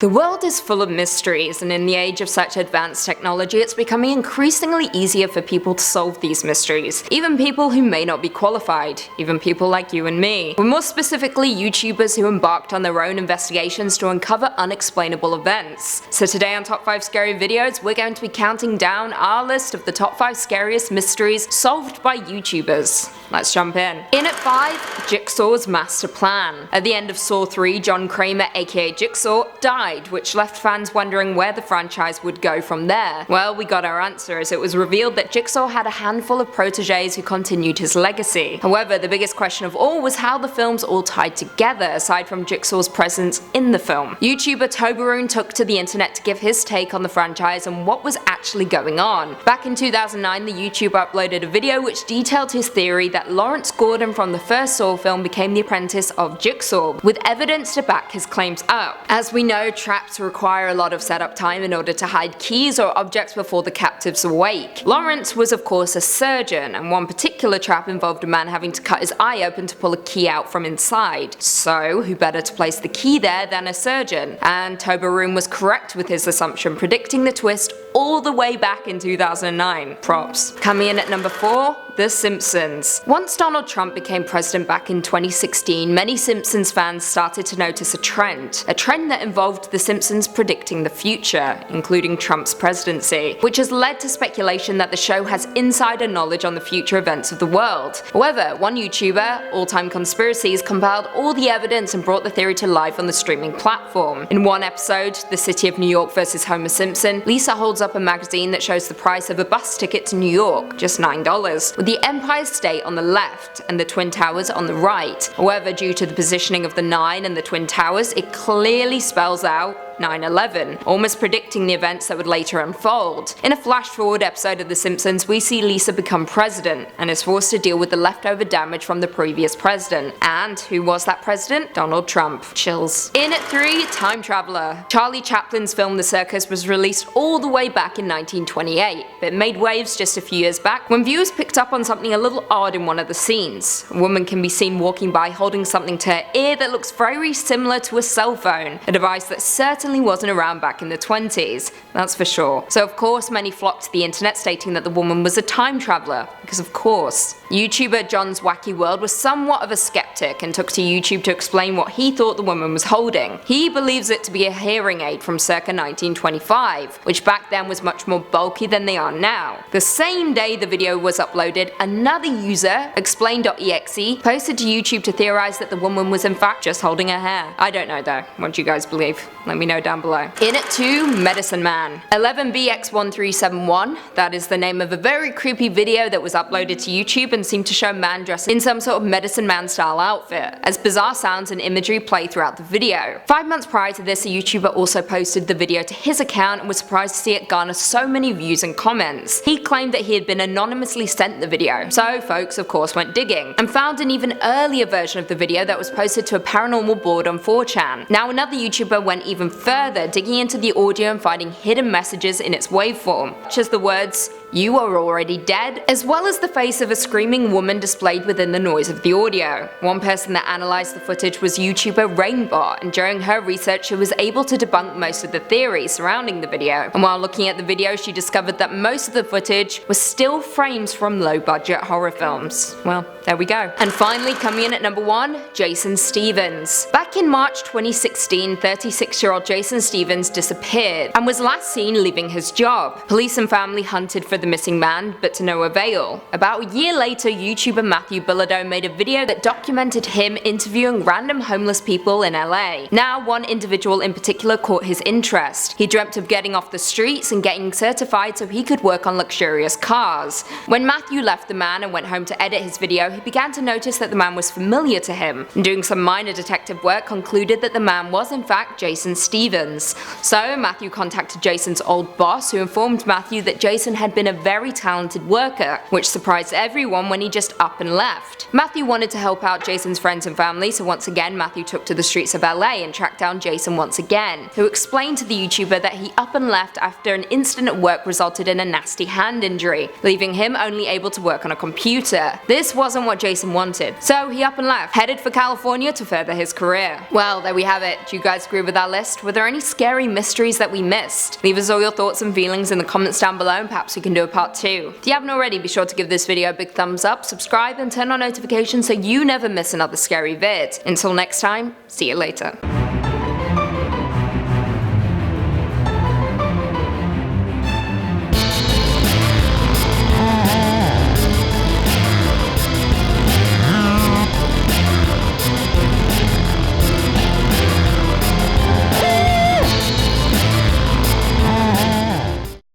The world is full of mysteries, and in the age of such advanced technology, it's becoming increasingly easier for people to solve these mysteries. Even people who may not be qualified. Even people like you and me. Or more specifically, YouTubers who embarked on their own investigations to uncover unexplainable events. So today on Top 5 Scary Videos, we're going to be counting down our list of the top 5 scariest mysteries solved by YouTubers. Let's jump in. In at 5, Jigsaw's master plan. At the end of Saw 3, John Kramer, aka Jigsaw, died, which left fans wondering where the franchise would go from there. Well, we got our answer as it was revealed that Jigsaw had a handful of proteges who continued his legacy. However, the biggest question of all was how the films all tied together, aside from Jigsaw's presence in the film. YouTuber Toberune took to the internet to give his take on the franchise and what was actually going on. Back in 2009, the YouTuber uploaded a video which detailed his theory that Lawrence Gordon from the first Saw film became the apprentice of Jigsaw, with evidence to back his claims up. As we know, traps require a lot of setup time in order to hide keys or objects before the captives awake. Lawrence was of course a surgeon, and one particular trap involved a man having to cut his eye open to pull a key out from inside. So who better to place the key there than a surgeon? And Toberune was correct with his assumption, predicting the twist all the way back in 2009. Props. Coming in at number 4, The Simpsons. Once Donald Trump became president back in 2016, many Simpsons fans started to notice a trend that involved The Simpsons predicting the future, including Trump's presidency, which has led to speculation that the show has insider knowledge on the future events of the world. However, one YouTuber, All Time Conspiracies, compiled all the evidence and brought the theory to life on the streaming platform. In one episode, The City of New York vs. Homer Simpson, Lisa holds up a magazine that shows the price of a bus ticket to New York, just $9, with the Empire State on the left and the Twin Towers on the right. However, due to the positioning of the 9 and the Twin Towers, it clearly spells out 9/11, almost predicting the events that would later unfold. In a flash-forward episode of The Simpsons, we see Lisa become president and is forced to deal with the leftover damage from the previous president. And who was that president? Donald Trump. Chills. In at 3, Time Traveler. Charlie Chaplin's film The Circus was released all the way back in 1928, but made waves just a few years back when viewers picked up on something a little odd in one of the scenes. A woman can be seen walking by holding something to her ear that looks very similar to a cell phone, a device that certainly wasn't around back in the 20s, that's for sure. So of course many flocked to the internet stating that the woman was a time traveler, because of course. YouTuber John's Wacky World was somewhat of a skeptic and took to YouTube to explain what he thought the woman was holding. He believes it to be a hearing aid from circa 1925, which back then was much more bulky than they are now. The same day the video was uploaded, another user, explain.exe, posted to YouTube to theorize that the woman was in fact just holding her hair. I don't know though, what do you guys believe? Let me know down below. In at 2, Medicine Man. 11BX1371, that is the name of a very creepy video that was uploaded to YouTube and seemed to show a man dressed in some sort of Medicine Man style outfit, as bizarre sounds and imagery play throughout the video. 5 months prior to this, a YouTuber also posted the video to his account and was surprised to see it garner so many views and comments. He claimed that he had been anonymously sent the video, so folks of course went digging, and found an even earlier version of the video that was posted to a paranormal board on 4chan. Now another YouTuber went even further, digging into the audio and finding hidden messages in its waveform, such as the words, "You are already dead," as well as the face of a screaming woman displayed within the noise of the audio. One person that analysed the footage was YouTuber Rainbot, and during her research she was able to debunk most of the theories surrounding the video. And while looking at the video, she discovered that most of the footage was still frames from low-budget horror films. Well, there we go. And finally, coming in at number 1, Jason Stevens. Back in March 2016, 36-year-old Jason Stevens disappeared and was last seen leaving his job. Police and family hunted for the missing man, but to no avail. About a year later, YouTuber Matthew Bilodeau made a video that documented him interviewing random homeless people in LA. Now, one individual in particular caught his interest. He dreamt of getting off the streets and getting certified so he could work on luxurious cars. When Matthew left the man and went home to edit his video, he began to notice that the man was familiar to him, and doing some minor detective work concluded that the man was in fact Jason Stevens. So Matthew contacted Jason's old boss, who informed Matthew that Jason had been been a very talented worker, which surprised everyone when he just up and left. Matthew wanted to help out Jason's friends and family, so once again Matthew took to the streets of LA and tracked down Jason once again, who explained to the YouTuber that he up and left after an incident at work resulted in a nasty hand injury, leaving him only able to work on a computer. This wasn't what Jason wanted, so he up and left, headed for California to further his career. Well, there we have it. Do you guys agree with our list? Were there any scary mysteries that we missed? Leave us all your thoughts and feelings in the comments down below and perhaps we can do a part 2. If you haven't already, be sure to give this video a big thumbs up, subscribe and turn on notifications so you never miss another scary vid. Until next time, see you later.